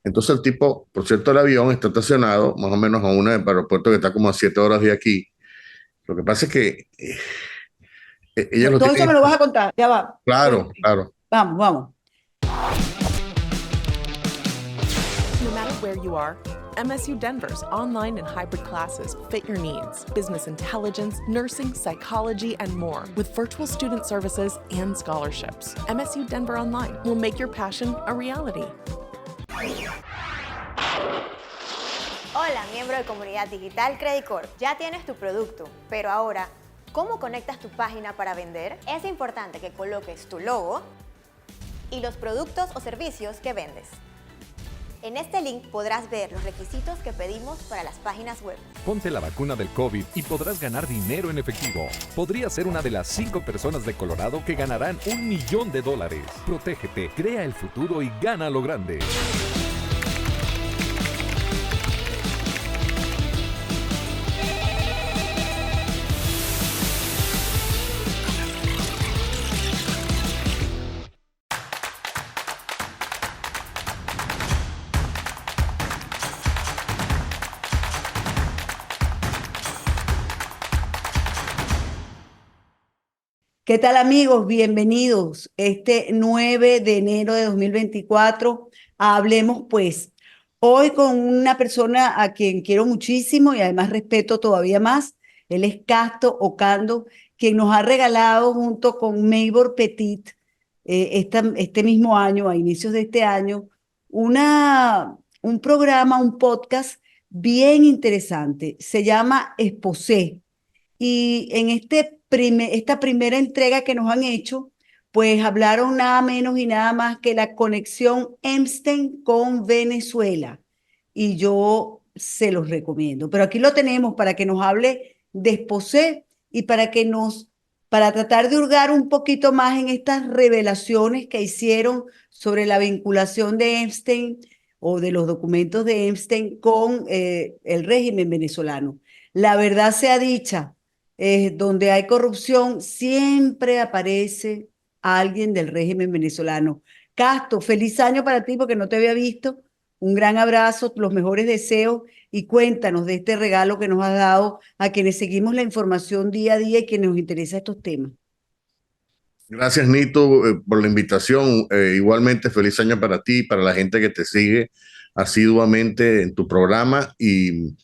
Entonces el tipo, por cierto, el avión está estacionado más o menos a un aeropuerto que está como a 7 horas de aquí. Lo que pasa es que ellos lo Todo eso me tienen, lo vas a contar, ya va. claro, claro. Vamos, vamos. No matter where you are, MSU Denver's online and hybrid classes fit your needs. Business intelligence, nursing, psychology, and more with virtual student services and scholarships. MSU Denver Online will make your passion a reality. Hola, miembro de Comunidad Digital Credit Corp. Ya tienes tu producto, pero ahora, ¿cómo conectas tu página para vender? Es importante que coloques tu logo y los productos o servicios que vendes. En este link podrás ver los requisitos que pedimos para las páginas web. Ponte la vacuna del COVID y podrás ganar dinero en efectivo. Podrías ser una de las 5 personas de Colorado que ganarán $1.000.000. Protégete, crea el futuro y gana lo grande. ¿Qué tal amigos? Bienvenidos este 9 de enero de 2024 a Hablemos pues. Hoy con una persona a quien quiero muchísimo y además respeto todavía más. Él es Casto Ocando, quien nos ha regalado junto con Maybor Petit este mismo año, a inicios de este año, un programa, un podcast bien interesante. Se llama Exposé. Y en esta primera entrega que nos han hecho, pues hablaron nada menos y nada más que la conexión Epstein con Venezuela. Y yo se los recomiendo. Pero aquí lo tenemos para que nos hable de Esposé y para tratar de hurgar un poquito más en estas revelaciones que hicieron sobre la vinculación de Epstein o de los documentos de Epstein con el régimen venezolano. La verdad sea dicha, donde hay corrupción, siempre aparece alguien del régimen venezolano. Casto, feliz año para ti porque no te había visto. Un gran abrazo, los mejores deseos y cuéntanos de este regalo que nos has dado a quienes seguimos la información día a día y quienes nos interesan estos temas. Gracias, Nito, por la invitación. Igualmente, feliz año para ti y para la gente que te sigue asiduamente en tu programa. Y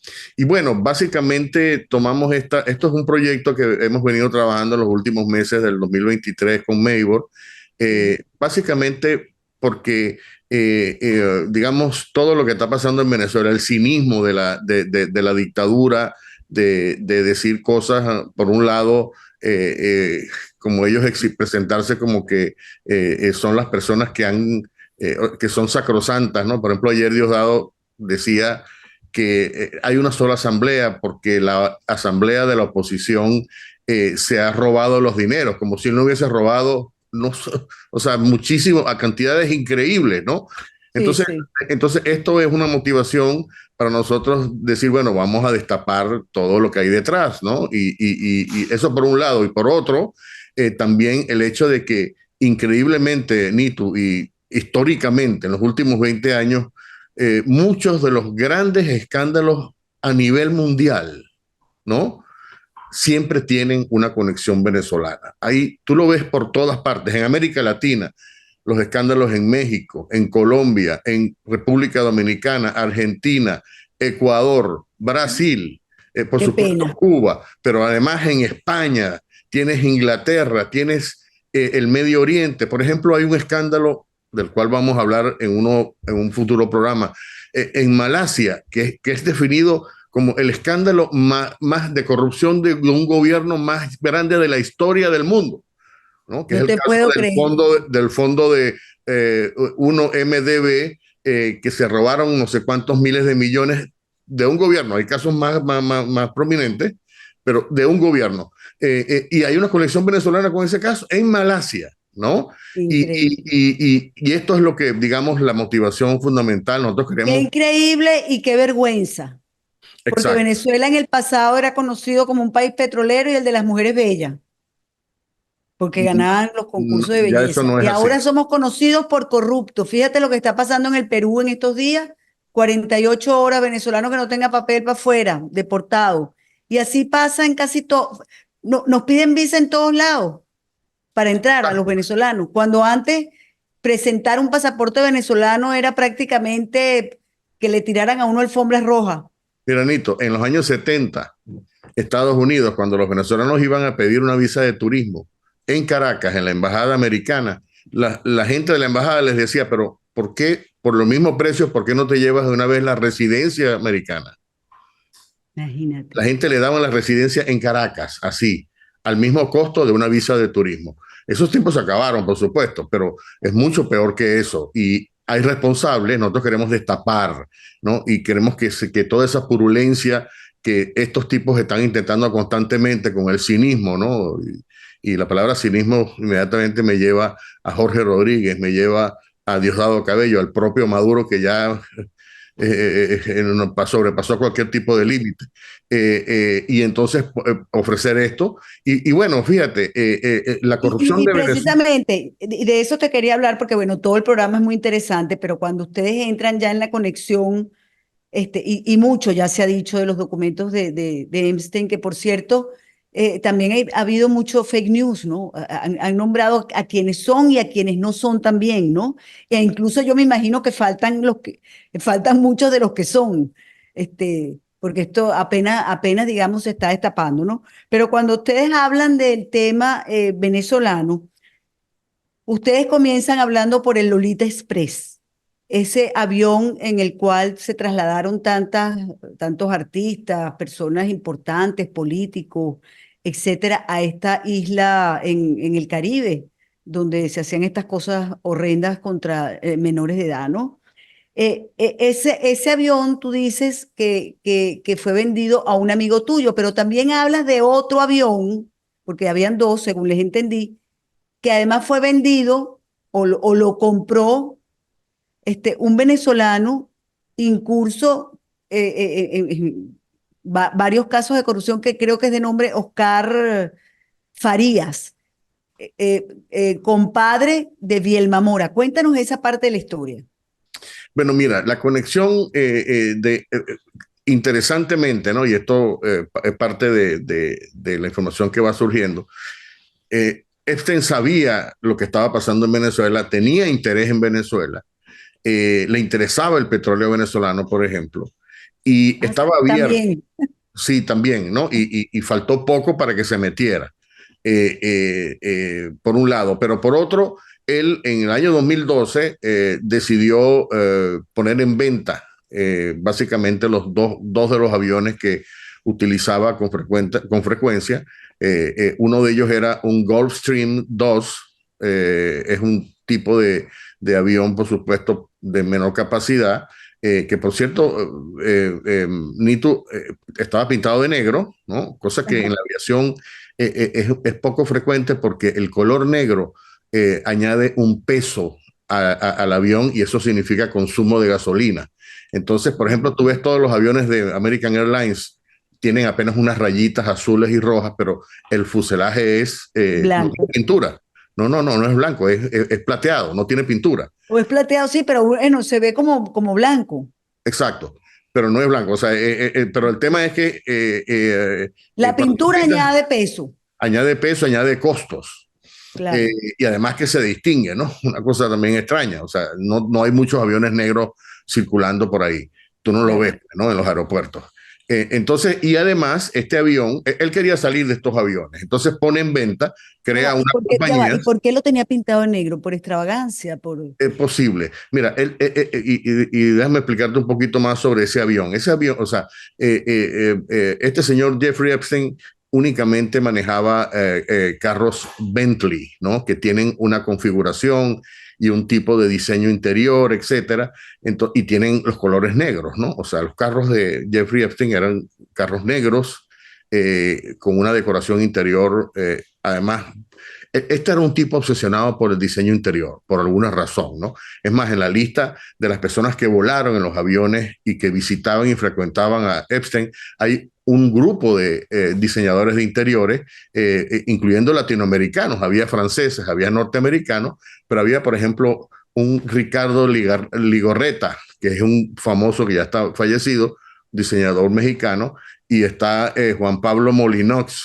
bueno, básicamente tomamos esto es un proyecto que hemos venido trabajando en los últimos meses del 2023 con Maybor, básicamente porque, digamos, todo lo que está pasando en Venezuela, el cinismo de la dictadura, de decir cosas, por un lado, como ellos presentarse como que son las personas que son sacrosantas, ¿no? Por ejemplo, ayer Diosdado decía que hay una sola asamblea porque la asamblea de la oposición se ha robado los dineros, como si él no hubiese robado, no, o sea, muchísimo, a cantidades increíbles, ¿no? Sí, Entonces, sí. entonces, esto es una motivación para nosotros decir, bueno, vamos a destapar todo lo que hay detrás, ¿no? Y eso por un lado. Y por otro, también el hecho de que increíblemente, Nitu, y históricamente en los últimos 20 años, muchos de los grandes escándalos a nivel mundial, ¿no? Siempre tienen una conexión venezolana. Ahí tú lo ves por todas partes, en América Latina, los escándalos en México, en Colombia, en República Dominicana, Argentina, Ecuador, Brasil, por Qué supuesto pena. Cuba, pero además en España, tienes Inglaterra, tienes el Medio Oriente. Por ejemplo, hay un escándalo del cual vamos a hablar en un futuro programa, en Malasia, que es definido como el escándalo más de corrupción de un gobierno más grande de la historia del mundo, ¿no? Que es No el te caso puedo creer. del fondo de 1MDB, que se robaron no sé cuántos miles de millones de un gobierno. Hay casos más prominentes, pero de un gobierno. Y hay una conexión venezolana con ese caso en Malasia, ¿no? Increíble. Y esto es lo que, digamos, la motivación fundamental. Nosotros Qué queremos, increíble y qué vergüenza. Porque exacto, Venezuela en el pasado era conocido como un país petrolero y el de las mujeres bellas. porque ganaban los concursos de Ya eso belleza. no es Y así. ahora somos conocidos por corruptos. Fíjate lo que está pasando en el Perú en estos días. 48 horas, venezolano que no tenga papel para afuera, deportado. Y así pasa en casi todo. No, nos piden visa en todos lados para entrar a los venezolanos. Cuando antes presentar un pasaporte venezolano era prácticamente que le tiraran a uno alfombras rojas. Mira, Nito, en los años 70, Estados Unidos, cuando los venezolanos iban a pedir una visa de turismo en Caracas, en la embajada americana, la gente de la embajada les decía, pero ¿por qué, por los mismos precios, por qué no te llevas de una vez la residencia americana? Imagínate. La gente le daba la residencia en Caracas, así, al mismo costo de una visa de turismo. Esos tiempos se acabaron, por supuesto, pero es mucho peor que eso. Y hay responsables, nosotros queremos destapar, ¿no? Y queremos que toda esa purulencia que estos tipos están intentando constantemente con el cinismo, ¿no? Y la palabra cinismo inmediatamente me lleva a Jorge Rodríguez, me lleva a Diosdado Cabello, al propio Maduro que ya sobrepasó cualquier tipo de límite. Y entonces ofrecer esto. Y bueno, fíjate, la corrupción Y de Venezuela. precisamente de eso te quería hablar porque, bueno, todo el programa es muy interesante, pero cuando ustedes entran ya en la conexión, y mucho ya se ha dicho de los documentos de Epstein, que por cierto, también ha habido mucho fake news, ¿no? Han nombrado a quienes son y a quienes no son también, ¿no? E incluso yo me imagino que faltan muchos de los que son, porque esto apenas, digamos, se está destapando, ¿no? Pero cuando ustedes hablan del tema venezolano, ustedes comienzan hablando por el Lolita Express, ese avión en el cual se trasladaron tantos artistas, personas importantes, políticos, etcétera, a esta isla en el Caribe, donde se hacían estas cosas horrendas contra menores de edad, ¿no? Ese avión, tú dices que fue vendido a un amigo tuyo, pero también hablas de otro avión, porque habían dos, según les entendí, que además fue vendido o lo compró un venezolano incurso en varios casos de corrupción que creo que es de nombre Oscar Farías, compadre de Vielma Mora. Cuéntanos esa parte de la historia. Bueno, mira, la conexión interesantemente, ¿no? Y esto es parte de la información que va surgiendo. Epstein sabía lo que estaba pasando en Venezuela, tenía interés en Venezuela, le interesaba el petróleo venezolano, por ejemplo, y estaba abierto. También. Sí, también, ¿no? Y faltó poco para que se metiera, por un lado, pero por otro, él en el año 2012 decidió poner en venta básicamente los dos de los aviones que utilizaba con frecuencia. Uno de ellos era un Gulfstream 2, es un tipo de avión, por supuesto, de menor capacidad, que por cierto, Nito, estaba pintado de negro, ¿no? Cosa que en la aviación es poco frecuente porque el color negro añade un peso al avión y eso significa consumo de gasolina. Entonces, por ejemplo, tú ves todos los aviones de American Airlines, tienen apenas unas rayitas azules y rojas, pero el fuselaje es no tiene pintura. No es blanco, es plateado, no tiene pintura. O es plateado, sí, pero bueno, se ve como blanco. Exacto, pero no es blanco. O sea, pero el tema es que la pintura añade peso. Añade peso, añade costos. Claro. Y además que se distingue, ¿no? Una cosa también extraña. O sea, no hay muchos aviones negros circulando por ahí. Tú no lo ves, ¿no? En los aeropuertos. Entonces, y además, este avión, él quería salir de estos aviones. Entonces pone en venta, crea una compañía. ¿Y por qué lo tenía pintado en negro? ¿Por extravagancia? Es posible. Mira, y déjame explicarte un poquito más sobre ese avión. Ese avión, o sea, este señor Jeffrey Epstein únicamente manejaba carros Bentley, ¿no? Que tienen una configuración y un tipo de diseño interior, etcétera, y tienen los colores negros, ¿no? O sea, los carros de Jeffrey Epstein eran carros negros con una decoración interior, además, Este era un tipo obsesionado por el diseño interior, por alguna razón, ¿no? Es más, en la lista de las personas que volaron en los aviones y que visitaban y frecuentaban a Epstein, hay un grupo de diseñadores de interiores, incluyendo latinoamericanos. Había franceses, había norteamericanos, pero había, por ejemplo, un Ricardo Ligorreta, que es un famoso que ya está fallecido, diseñador mexicano, y está Juan Pablo Molinox,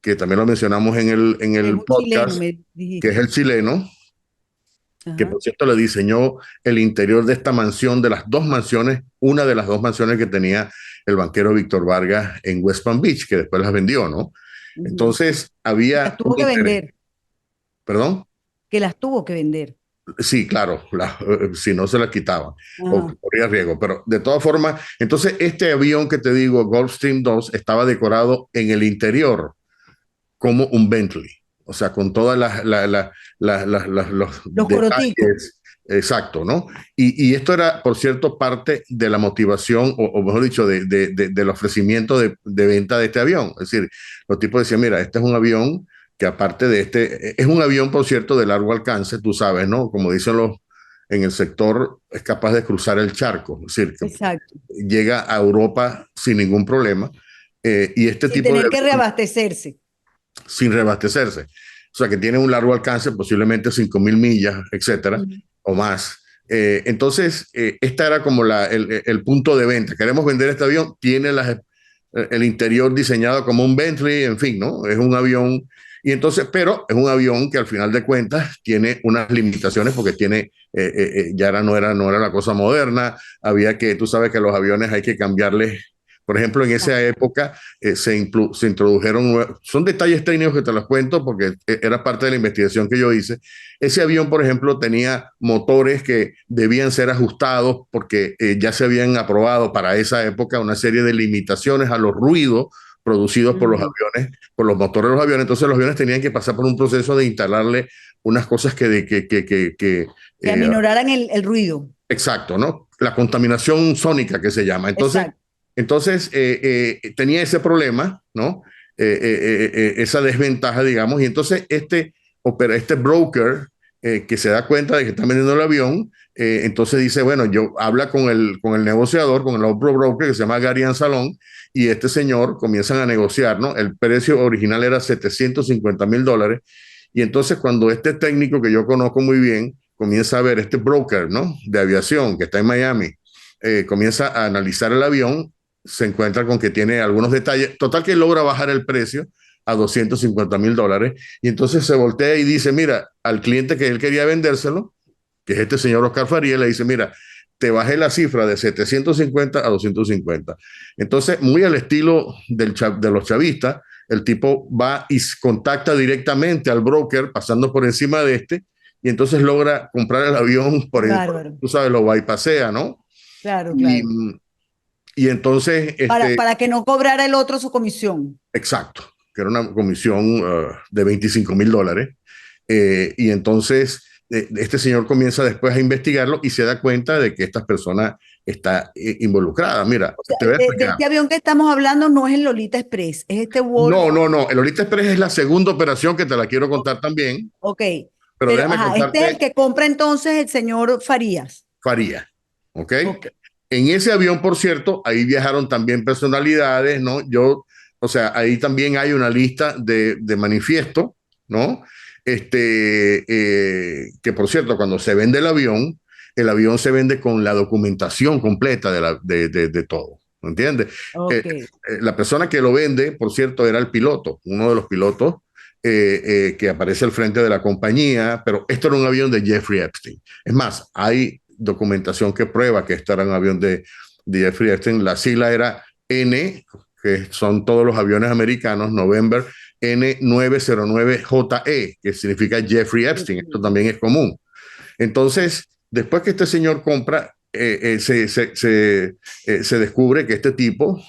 que también lo mencionamos en Es el un chileno, podcast, me que es dijiste. el chileno, que Ajá. por cierto le diseñó el interior de esta mansión, de las dos mansiones, una de las dos mansiones que tenía el banquero Víctor Vargas en West Palm Beach, que después las vendió, ¿no? Ujú. Entonces Las había un tuvo que interés. vender, ¿Perdón? que las tuvo que vender. Sí, claro, si no se la quitaban o Ajá. corría riesgo, pero de todas formas, entonces este avión que te digo, Gulfstream 2, estaba decorado en el interior como un Bentley, o sea, con todas los Los coroticos. detalles, exacto, ¿no? Y esto era, por cierto, parte de la motivación, o mejor dicho, del ofrecimiento de venta de este avión. Es decir, los tipos decían, mira, este es un avión que aparte de este, es un avión, por cierto, de largo alcance, tú sabes, ¿no? Como dicen los en el sector, es capaz de cruzar el charco, es decir, que Exacto. llega a Europa sin ningún problema. Y este Sin tipo de tener que avión, reabastecerse. sin reabastecerse. O sea, que tiene un largo alcance, posiblemente 5.000 millas, etcétera, Ujú. o más. Entonces, esta era como el punto de venta. Queremos vender este avión, tiene el interior diseñado como un Bentley, en fin, ¿no? Es un avión, y entonces, pero es un avión que al final de cuentas tiene unas limitaciones porque tiene, ya no era la cosa moderna, había que, tú sabes que a los aviones hay que cambiarles. Por ejemplo, en esa época se introdujeron, son detalles técnicos que te los cuento porque era parte de la investigación que yo hice. Ese avión, por ejemplo, tenía motores que debían ser ajustados porque ya se habían aprobado para esa época una serie de limitaciones a los ruidos producidos por los Ujú. aviones, por los motores de los aviones. Entonces los aviones tenían que pasar por un proceso de instalarle unas cosas Que eh, aminoraran el ruido. exacto, ¿no? La contaminación sónica que se llama. Exacto. Entonces tenía ese problema, ¿no? Esa desventaja, digamos, y entonces este broker que se da cuenta de que está vendiendo el avión, entonces dice, bueno, yo habla con el negociador, con el otro broker que se llama Gary Anzalón, y este señor comienzan a negociar, ¿no? El precio original era $750,000, y entonces cuando este técnico que yo conozco muy bien comienza a ver este broker, ¿no? De aviación que está en Miami, comienza a analizar el avión, se encuentra con que tiene algunos detalles, total que logra bajar el precio a $250,000 y entonces se voltea y dice, mira, al cliente que él quería vendérselo, que es este señor Oscar Faría, le dice, mira, te bajé la cifra de 750 a 250. Entonces, muy al estilo de los chavistas, el tipo va y contacta directamente al broker pasando por encima de este y entonces logra comprar el avión Qué por el, bárbaro. tú sabes, lo bypasea, ¿no? Claro, Y, claro. y entonces, Para que no cobrara el otro su comisión. exacto, que era una comisión de $25,000. Y entonces este señor comienza después a investigarlo y se da cuenta de que esta persona está involucrada. Mira, O sea, te voy a de explicar. este avión que estamos hablando no es el Lolita Express, es este Wolf. No, no, no. El Orita Express es la segunda operación que te la quiero contar también, Ok. pero Pero, déjame ajá, este es el contarte que compra entonces el señor Farías. Faría. ¿Ok? Ok. En ese avión, por cierto, ahí viajaron también personalidades, ¿no? O sea, ahí también hay una lista de manifiesto, ¿no? Que por cierto, cuando se vende el avión se vende con la documentación completa de todo, ¿me entiendes? Ok. La persona que lo vende, por cierto, era el piloto, uno de los pilotos que aparece al frente de la compañía, pero esto era un avión de Jeffrey Epstein. Es más, hay documentación que prueba que esto era un avión de Jeffrey Epstein. La sigla era N, que son todos los aviones americanos, November N909JE, que significa Jeffrey Epstein. Esto también es común. Entonces, después que este señor compra, se descubre que este tipo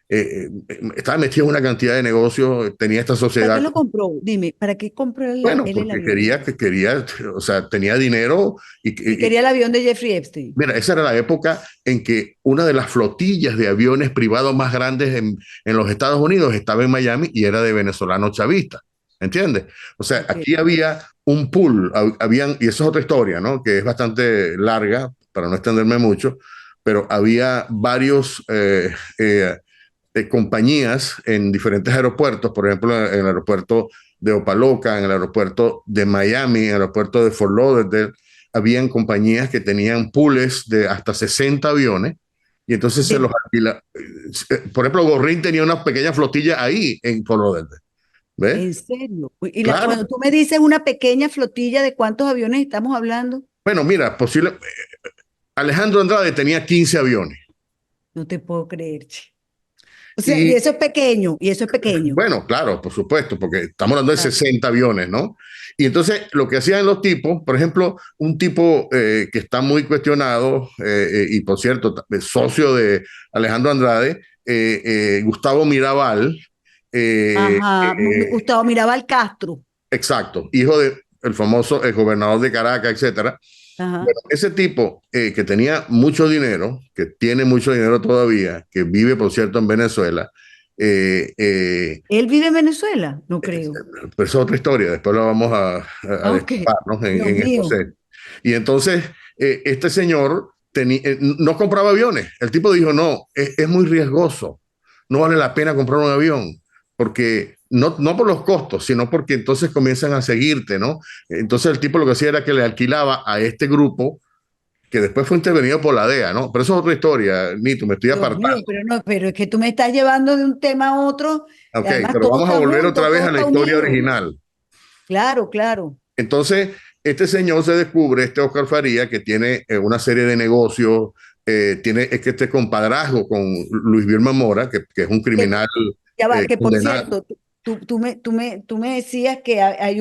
estaba metido en una cantidad de negocios, tenía esta ¿Para qué sociedad. lo compró? Dime, ¿para qué compró Bueno, él el porque avión? o sea, tenía dinero Y quería el avión de Jeffrey Epstein. mira, esa era la época en que una de las flotillas de aviones privados más grandes en los Estados Unidos estaba en Miami y era de venezolanos chavistas. ¿entiendes? O sea, Ok. aquí había un pool, habían, y eso es otra historia, ¿no? Que es bastante larga, para no extenderme mucho, pero había varios compañías en diferentes aeropuertos, por ejemplo, en el aeropuerto de Opaloca, en el aeropuerto de Miami, en el aeropuerto de Fort Lauderdale, habían compañías que tenían pools de hasta 60 aviones y entonces se los De- alquila. Por ejemplo, Gorrín tenía una pequeña flotilla ahí en Fort Lauderdale, ¿ves? ¿En serio? Y Claro. cuando tú me dices una pequeña flotilla, ¿de cuántos aviones estamos hablando? Bueno, mira, Alejandro Andrade tenía 15 aviones. No te puedo creer, che. O sea, y Y eso es pequeño, y eso es pequeño. bueno, claro, por supuesto, porque estamos hablando de Ah, 60 aviones, ¿no? Y entonces lo que hacían los tipos, por ejemplo, un tipo que está muy cuestionado y por cierto, socio de Alejandro Andrade, Gustavo Mirabal, eh, Ajá, eh, Gustavo Mirabal Castro. exacto, hijo de el famoso gobernador de Caracas, etcétera. Ajá. Bueno, ese tipo que tenía mucho dinero, que tiene mucho dinero todavía, que vive, por cierto, en Venezuela, eh, eh, ¿Él vive en Venezuela? No creo. pero es otra historia, después lo vamos a Ah, ok. destaparnos Dios en esto. mío. Y entonces, este señor no compraba aviones. El tipo dijo, no, es muy riesgoso, no vale la pena comprar un avión, porque no por los costos, sino porque entonces comienzan a seguirte, ¿no? Entonces el tipo lo que hacía era que le alquilaba a este grupo que después fue intervenido por la DEA, ¿no? Pero eso es otra historia, Nito, me estoy Dios mío, apartando. pero no, pero es que tú me estás llevando de un tema a otro, y Ok, además pero todo vamos a está volver otra junto, vez todo a la está historia unido. original. Claro, claro. Entonces, este señor se descubre, este Oscar Faría, que tiene una serie de negocios, es que este compadrazgo con Luis Vilma Mora, que es un Que, criminal ya va, que por condenado. cierto, tú me decías que hay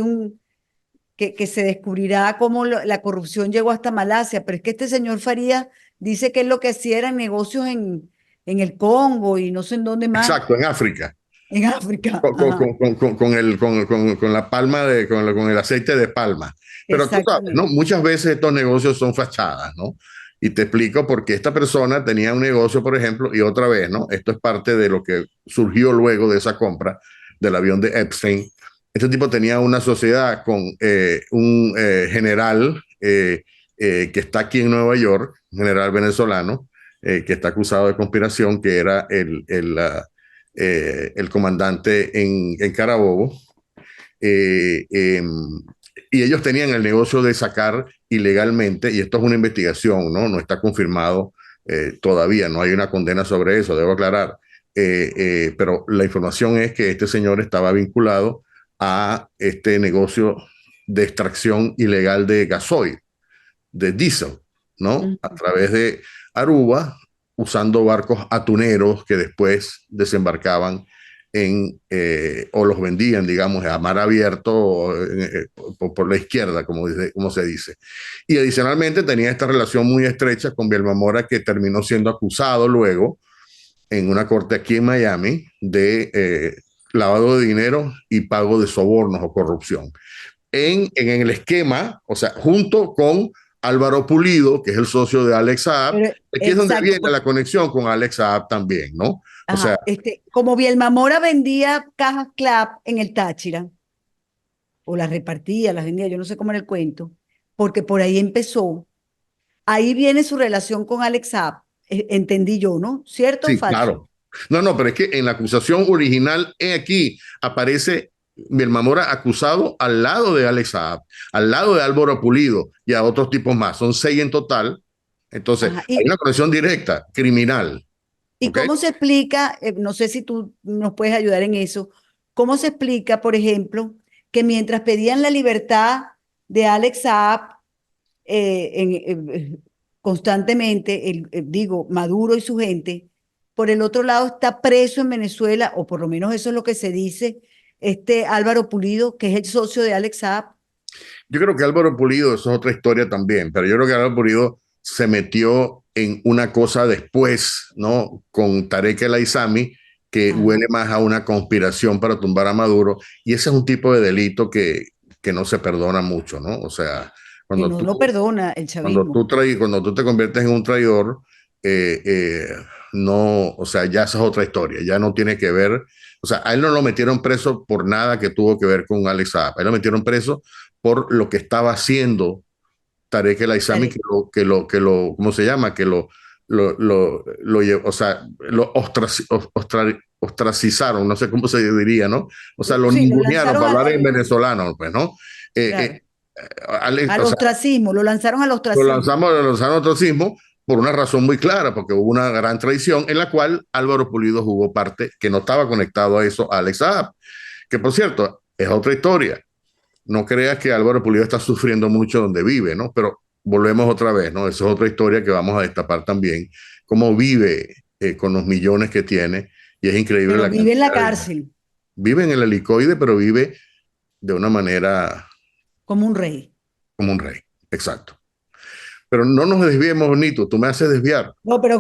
que se descubrirá cómo la corrupción llegó hasta Malasia, pero es que este señor Faría dice que él lo que hacía eran negocios en el Congo y no sé en dónde más, Exacto, en África, en África. Ajá, con la palma con el aceite de palma. Pero tú sabes, ¿no? exactamente. Muchas veces estos negocios son fachadas, ¿no? Y te explico por qué esta persona tenía un negocio, por ejemplo, y otra vez, ¿no? Esto es parte de lo que surgió luego de esa compra del avión de Epstein. Este tipo tenía una sociedad con un general que está aquí en Nueva York, un general venezolano, que está acusado de conspiración, que era el comandante en Carabobo, eh, eh, y ellos tenían el negocio de sacar ilegalmente, y esto es una investigación, ¿no? No está confirmado todavía, no hay una condena sobre eso, debo aclarar, pero la información es que este señor estaba vinculado a este negocio de extracción ilegal de gasoil, de diésel, ¿no? A Ujú. través de Aruba, usando barcos atuneros que después desembarcaban o los vendían, digamos, a mar abierto por la izquierda, como se dice. Y adicionalmente tenía esta relación muy estrecha con Vilma Mora, que terminó siendo acusado luego en una corte aquí en Miami de lavado de dinero y pago de sobornos o corrupción en el esquema, o sea, junto con Álvaro Pulido, que es el socio de Alex Saab. Pero, Aquí es donde exacto, viene la conexión con Alex Saab también, ¿no? O sea, ajá, como Bielma Mora vendía cajas CLAP en el Táchira, o las repartía, las vendía, yo no sé cómo era el cuento, porque por ahí empezó. Ahí viene su relación con Alex Saab, entendí yo, ¿no? ¿Cierto o sí, falso? claro. No, no, pero es que en la acusación original, aquí aparece Vilma Mora acusado al lado de Alex Saab, al lado de Álvaro Pulido y a otros tipos más. Son 6 en total. Entonces, Ajá. hay una conexión directa, criminal. ¿Y ¿Ok? cómo se explica, no sé si tú nos puedes ayudar en eso, cómo se explica, por ejemplo, que mientras pedían la libertad de Alex Saab constantemente, digo, Maduro y su gente, por el otro lado está preso en Venezuela, o por lo menos eso es lo que se dice, este Álvaro Pulido, que es el socio de Alex Saab? Yo creo que Álvaro Pulido, eso es otra historia también, pero yo creo que Álvaro Pulido se metió en una cosa después, ¿no? Con Tarek El Aizami, que Ajá, huele más a una conspiración para tumbar a Maduro, y ese es un tipo de delito que no se perdona mucho, ¿no? O sea, que cuando no tú, lo perdona el chavismo. cuando tú te conviertes en un traidor, no, o sea, ya esa es otra historia, ya no tiene que ver, o sea, a él no lo metieron preso por nada que tuvo que ver con Alex Saab, a él lo metieron preso por lo que estaba haciendo Tarek El Aissami, Dale. ¿cómo se llama? Que o sea, ostracizaron, no sé cómo se diría, ¿no? O sea, lo Sí, lo ningunearon, lanzaron para hablar en venezolano, pues, ¿no? claro, Eh, Alex, al o sea, ostracismo, lo lanzaron al ostracismo. lo lanzaron al ostracismo por una razón muy clara, porque hubo una gran traición en la cual Álvaro Pulido jugó parte, que no estaba conectado a eso, a Alex Saab, que por cierto, es otra historia. No creas que Álvaro Pulido está sufriendo mucho donde vive, ¿no? Pero volvemos otra vez, ¿no? Esa es otra historia que vamos a destapar también, cómo vive con los millones que tiene, y es increíble Pero la vive en la cantidad cárcel vive en el helicoide, pero vive de una manera como un rey. como un rey, exacto. Pero no nos desviemos, Nito, tú me haces desviar. No, pero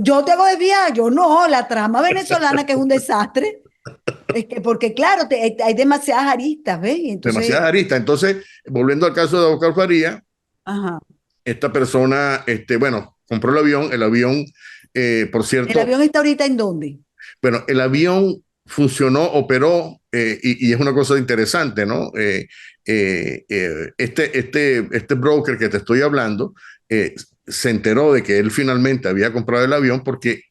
yo te hago desviar, yo no, la trama venezolana que es un desastre. Es que, porque claro, hay demasiadas aristas, ¿ves? Y entonces, Demasiadas aristas. Entonces, volviendo al caso de Abubakar Faría, ajá. esta persona, bueno, compró el avión, por ¿El cierto, avión está ahorita en dónde? bueno, el avión funcionó, operó, y es una cosa interesante, ¿no? Este broker que te estoy hablando se enteró de que él finalmente había comprado el avión porque,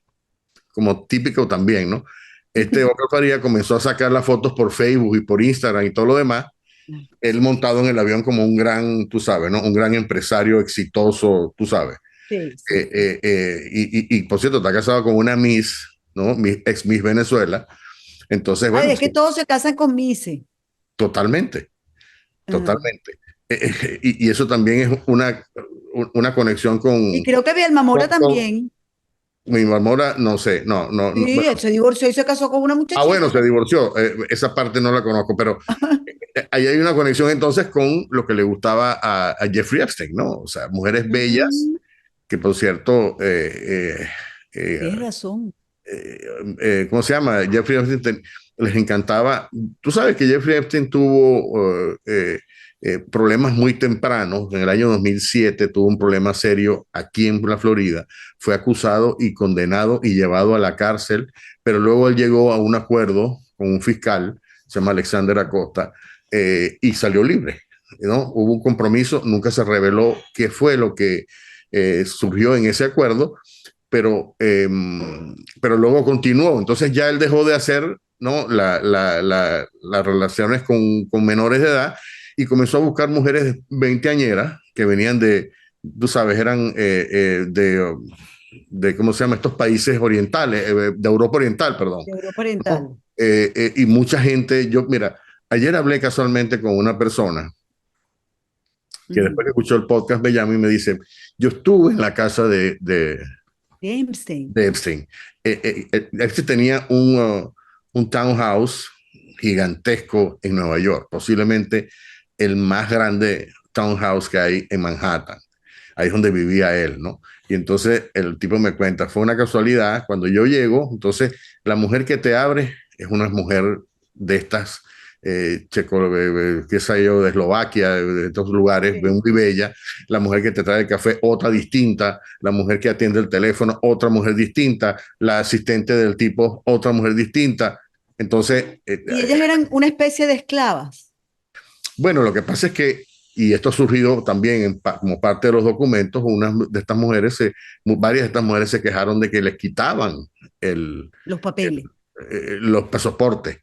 como típico también, ¿no? Este Oscar Faría comenzó a sacar las fotos por Facebook y por Instagram y todo lo demás, él montado en el avión como un gran, tú sabes, ¿no? Un gran empresario exitoso, tú sabes. Sí, sí. Por cierto, está casado con una Miss, ¿no? Ex Miss Venezuela. Entonces, Ay, bueno, es que todos se casan con Mise. totalmente, Ah. totalmente. Y eso también es una conexión Y creo que Bielma Mora con también. mi Marmora, no sé, no, Sí, bueno. él se divorció y se casó con una Bueno, muchachita se también. divorció, esa parte no la conozco, pero ahí hay una conexión entonces con lo que le gustaba a Jeffrey Epstein, ¿no? O sea, mujeres bellas, Mm, que por cierto, tienes eh, razón. ¿cómo se llama? Jeffrey Epstein les encantaba. Tú sabes que Jeffrey Epstein tuvo problemas muy tempranos. En el año 2007 tuvo un problema serio aquí en la Florida. Fue acusado y condenado y llevado a la cárcel, pero luego él llegó a un acuerdo con un fiscal, se llama Alexander Acosta, y salió libre. ¿No? Hubo un compromiso, nunca se reveló qué fue lo que surgió en ese acuerdo, pero luego continuó. Entonces ya él dejó de hacer, ¿no? Las relaciones con menores de edad y comenzó a buscar mujeres veinteañeras que venían tú sabes, eran ¿cómo se llama? Estos países orientales, de Europa Oriental, perdón. De Europa Oriental. ¿No? Y mucha gente, mira, ayer hablé casualmente con una persona que después que Ujú. escuchó el podcast me llama y me dice, yo estuve en la casa Epstein. de Epstein. Epstein tenía un townhouse gigantesco en Nueva York, posiblemente el más grande townhouse que hay en Manhattan. Ahí es donde vivía él, ¿no? Y entonces el tipo me cuenta, fue una casualidad, cuando yo llego, entonces la mujer que te abre es una mujer de estas, qué sé yo, de Eslovaquia, de estos lugares, Sí. muy bella, la mujer que te trae el café, otra distinta, la mujer que atiende el teléfono, otra mujer distinta, la asistente del tipo, otra mujer distinta. Entonces, Y ellas eran una especie de esclavas. bueno, lo que pasa es que, y esto ha surgido también como parte de los documentos, varias de estas mujeres se quejaron de que les quitaban el, Los papeles. los pasaportes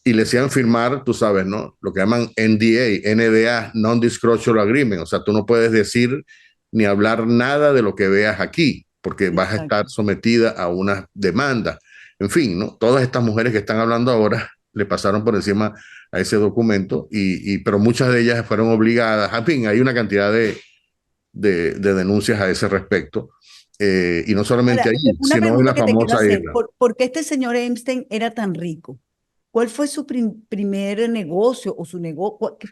y le hacían firmar, tú sabes, ¿no? Lo que llaman NDA, Non-Disclosure Agreement. O sea, tú no puedes decir ni hablar nada de lo que veas aquí, porque vas a estar Exacto. sometida a una demanda. En fin, ¿no? Todas estas mujeres que están hablando ahora le pasaron por encima a ese documento, pero muchas de ellas fueron obligadas. En fin, hay una cantidad de denuncias a ese respecto. Y no solamente Ahora, allí, una sino en pregunta la que te quiero famosa hacer. isla. ¿Por qué este señor Epstein era tan rico? ¿Cuál fue su primer negocio o su negocio? ¿Por qué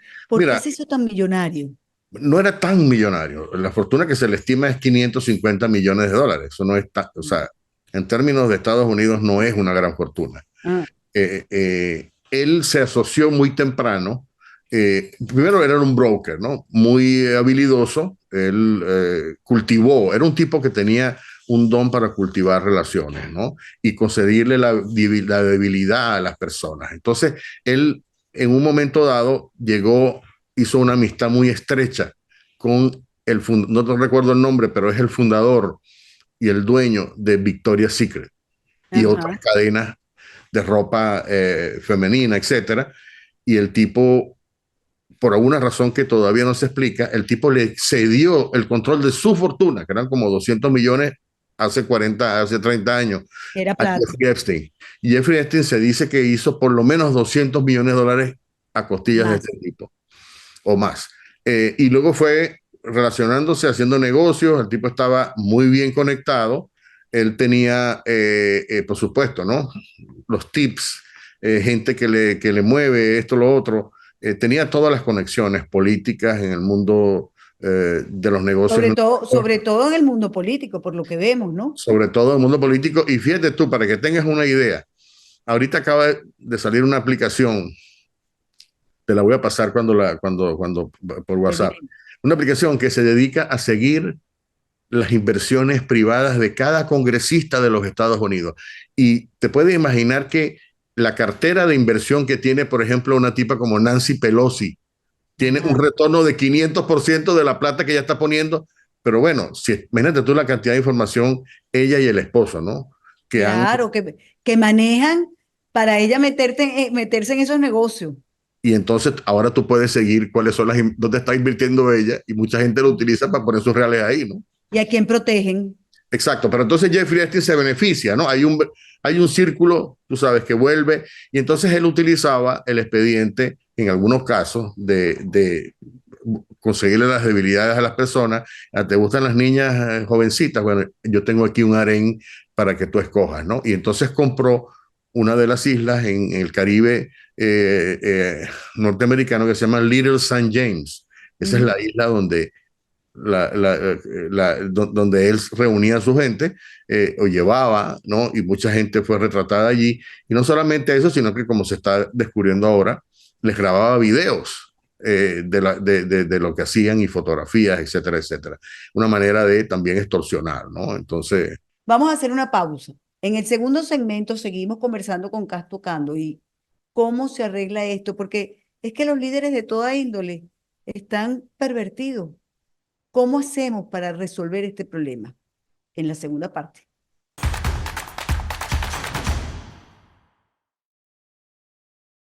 Mira, se hizo tan millonario? no era tan millonario. La fortuna que se le estima es 550 millones de dólares. Eso no está, o sea, en términos de Estados Unidos no es una gran fortuna. Ah, Él se asoció muy temprano. Primero era un broker, ¿no? Muy habilidoso. Él cultivó, era un tipo que tenía un don para cultivar relaciones, ¿no? Y concederle la debilidad a las personas. Entonces, él en un momento dado hizo una amistad muy estrecha con no te recuerdo el nombre, pero es el fundador y el dueño de Victoria's Secret y otras Ajá. cadenas de ropa femenina, etcétera. Y el tipo, por alguna razón que todavía no se explica, el tipo le cedió el control de su fortuna, que eran como 200 millones hace 30 años, Era a plata. Jeffrey Epstein. Y Jeffrey Epstein se dice que hizo por lo menos 200 millones de dólares a costillas de Más. este tipo, o más. Y luego fue relacionándose, haciendo negocios, el tipo estaba muy bien conectado, él tenía, por supuesto, ¿no? Los tips, gente que le mueve esto, lo otro, tenía todas las conexiones políticas en el mundo de los negocios, Sobre todo en el mundo político, por lo que vemos, ¿no? sobre todo en el mundo político. Y fíjate tú, para que tengas una idea, ahorita acaba de salir una aplicación, te la voy a pasar cuando por WhatsApp, Excelente. una aplicación que se dedica a seguir las inversiones privadas de cada congresista de los Estados Unidos. Y te puedes imaginar que la cartera de inversión que tiene, por ejemplo, una tipa como Nancy Pelosi, tiene un Ajá. retorno de 500% de la plata que ella está poniendo. Pero bueno, imagínate tú la cantidad de información, ella y el esposo, ¿no? Que han, Claro, que manejan para ella meterse en esos negocios. y entonces ahora tú puedes seguir dónde está invirtiendo ella, y mucha gente lo utiliza para poner sus reales ahí, ¿no? ¿Y a quién protegen? Exacto, pero entonces Jeffrey Epstein se beneficia, ¿no? Hay un círculo, tú sabes, que vuelve, y entonces él utilizaba el expediente, en algunos casos, de conseguirle las debilidades a las personas. ¿Te gustan las niñas jovencitas? Bueno, yo tengo aquí un harén para que tú escojas, ¿no? Y entonces compró una de las islas en el Caribe norteamericano, que se llama Little St. James. Esa es Ujú. la isla donde donde él reunía a su gente, o llevaba, ¿no? Y mucha gente fue retratada allí. Y no solamente eso, sino que, como se está descubriendo ahora, les grababa videos de lo que hacían, y fotografías, etcétera, etcétera. Una manera de también extorsionar, ¿no? Entonces, Vamos a hacer una pausa. En el segundo segmento seguimos conversando con Casto Cando y cómo se arregla esto, porque es que los líderes de toda índole están pervertidos. ¿Cómo hacemos para resolver este problema? En la segunda parte.